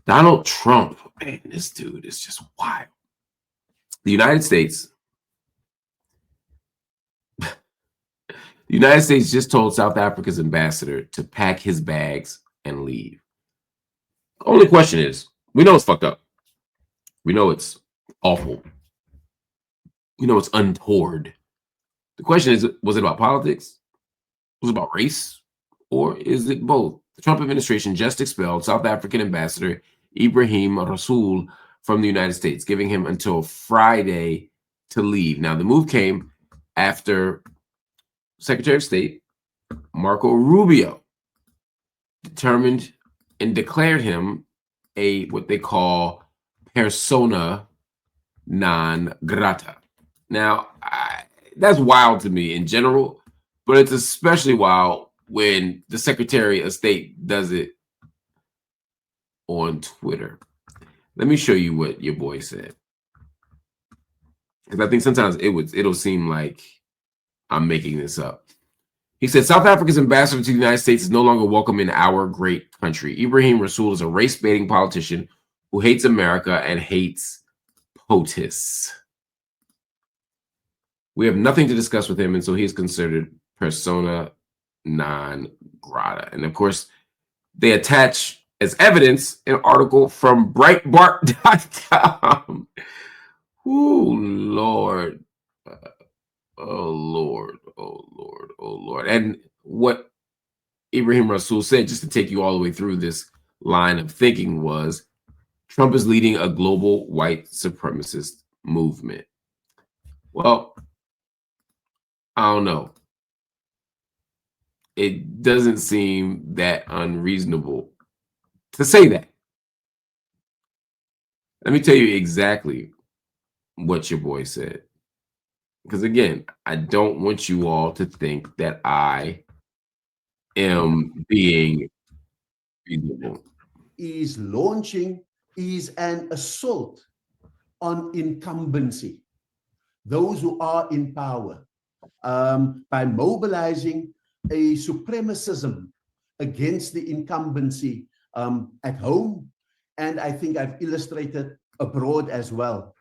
Donald Trump, man, this dude is just wild. The United States, the United States just told South Africa's ambassador to pack his bags and leave. Only question is, we know it's fucked up. We know it's awful. We know it's untoward. The question is, was it about politics? Was it about race? Or is it both? The Trump administration just expelled South African ambassador Ibrahim Rasool from the United States, giving him until Friday to leave. Now, the move came after Secretary of State Marco Rubio determined and declared him a what they call persona non grata. Now, that's wild to me in general, but it's especially wild when the Secretary of State does it on Twitter. Let me show you what your boy said, because I think sometimes it'll seem like I'm making this up. He said, South Africa's ambassador to the United States is no longer welcome in our great country. Ibrahim Rasool is a race-baiting politician who hates America and hates POTUS. We have nothing to discuss with him, and so he is considered persona non grata. And of course, they attach as evidence an article from Breitbart.com. Ooh, Lord. Oh, Lord. Oh, Lord. Oh, Lord. And what Ibrahim Rasool said, just to take you all the way through this line of thinking, was Trump is leading a global white supremacist movement. Well, I don't know. It doesn't seem that unreasonable to say that. Let me tell you exactly what your boy said. Because again, I don't want you all to think that I am being reasonable. Is launching is an assault on incumbency, those who are in power, by mobilizing a supremacism against the incumbency at home, and I think I've illustrated abroad as well.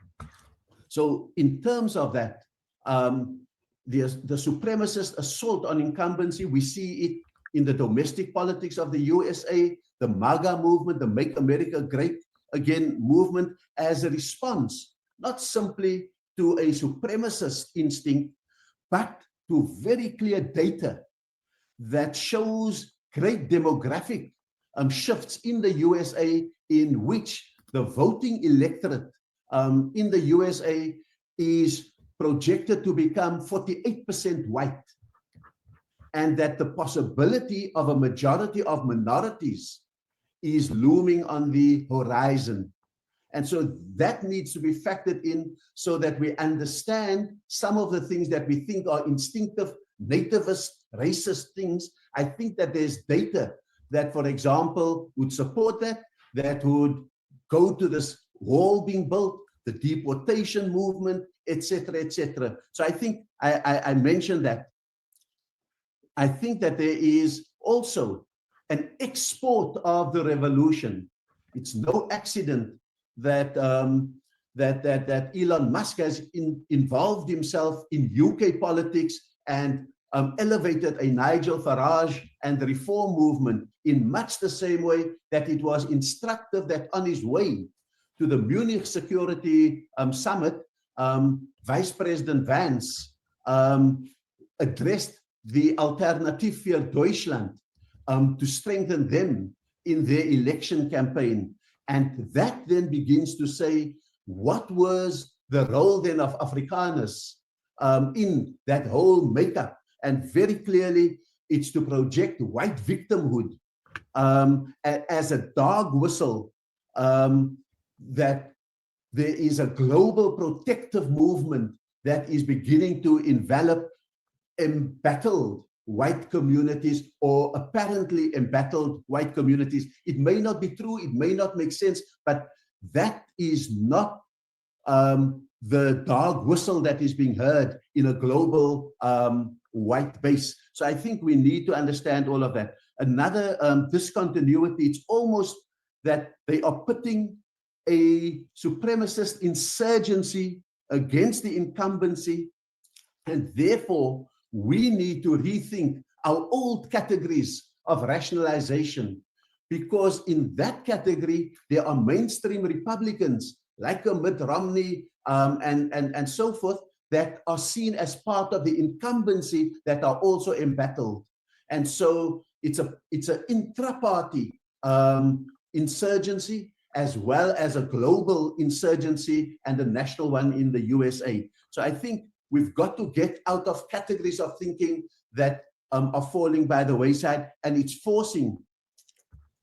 So in terms of that, the supremacist assault on incumbency, we see it in the domestic politics of the USA, the MAGA movement, the Make America Great Again movement, as a response, not simply to a supremacist instinct, but to very clear data that shows great demographic shifts in the USA, in which the voting electorate in the USA is projected to become 48% white, and that the possibility of a majority of minorities is looming on the horizon. And so that needs to be factored in so that we understand some of the things that we think are instinctive, nativist, racist things. I think that there's data that, for example, would support that, that would go to this wall being built, the deportation movement, etc., etc. So I think I mentioned that. I think that there is also an export of the revolution. It's no accident that that Elon Musk has involved himself in UK politics and elevated a Nigel Farage and the reform movement in much the same way that it was instructive that on his way to the Munich Security Summit, Vice President Vance addressed the Alternative für Deutschland to strengthen them in their election campaign. And that then begins to say, what was the role then of Afrikaners in that whole makeup? And very clearly, it's to project white victimhood as a dog whistle, that there is a global protective movement that is beginning to envelop embattled white communities, or apparently embattled white communities. It may not be true, it may not make sense, but that is not the dog whistle that is being heard in a global white base. So I think we need to understand all of that. Another discontinuity, it's almost that they are putting a supremacist insurgency against the incumbency, and therefore we need to rethink our old categories of rationalization, because in that category there are mainstream Republicans like Mitt Romney and so forth that are seen as part of the incumbency that are also embattled. And so it's an intra-party insurgency as well as a global insurgency and a national one in the USA. So I think we've got to get out of categories of thinking that are falling by the wayside, and it's forcing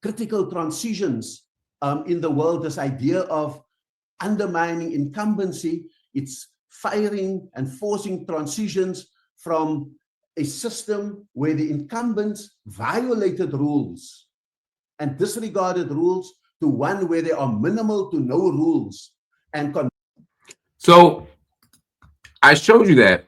critical transitions in the world. This idea of undermining incumbency, it's firing and forcing transitions from a system where the incumbents violated rules and disregarded rules to one where there are minimal to no rules. And so I showed you that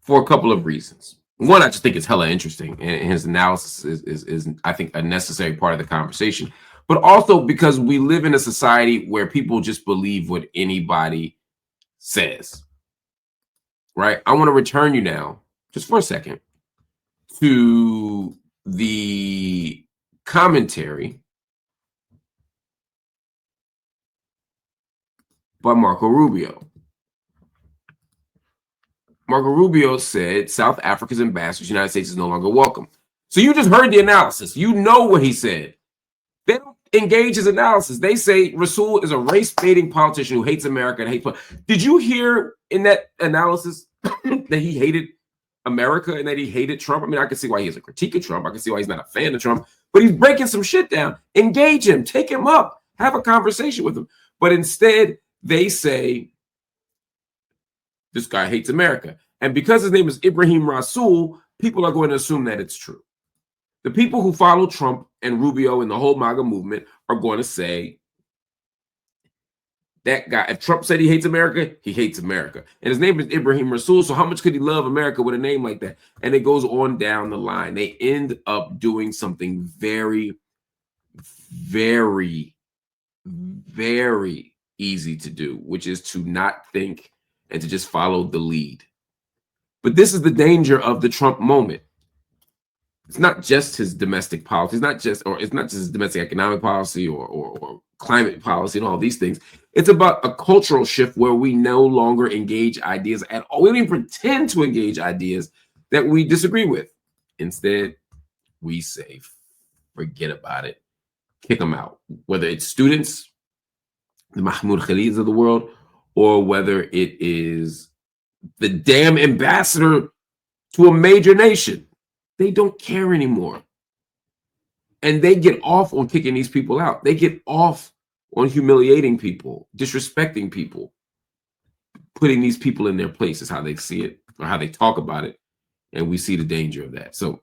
for a couple of reasons. One, I just think it's hella interesting, and his analysis is I think, a necessary part of the conversation. But also because we live in a society where people just believe what anybody says, right? I want to return you now, just for a second, to the commentary by Marco Rubio. Marco Rubio said South Africa's ambassador to the United States is no longer welcome. So you just heard the analysis. You know what he said. They don't engage his analysis. They say Rasool is a race-baiting politician who hates America and hates. Did you hear in that analysis that he hated America and that he hated Trump? I mean, I can see why he has a critique of Trump. I can see why he's not a fan of Trump, but he's breaking some shit down. Engage him, take him up, have a conversation with him. But instead, they say this guy hates America. And because his name is Ibrahim Rasool, people are going to assume that it's true. The people who follow Trump and Rubio and the whole MAGA movement are going to say that guy, if Trump said he hates America, he hates America. And his name is Ibrahim Rasool, so how much could he love America with a name like that? And it goes on down the line. They end up doing something very, very, very easy to do, which is to not think and to just follow the lead. But this is the danger of the Trump moment. It's not just his domestic policy. It's not just his domestic economic policy or climate policy and all these things. It's about a cultural shift where we no longer engage ideas at all. We don't even pretend to engage ideas that we disagree with. Instead, we say, forget about it. Kick them out. Whether it's students, the Mahmoud Khalids of the world, or whether it is the damn ambassador to a major nation. They don't care anymore. And they get off on kicking these people out. They get off on humiliating people, disrespecting people, putting these people in their place is how they see it or how they talk about it. And we see the danger of that. So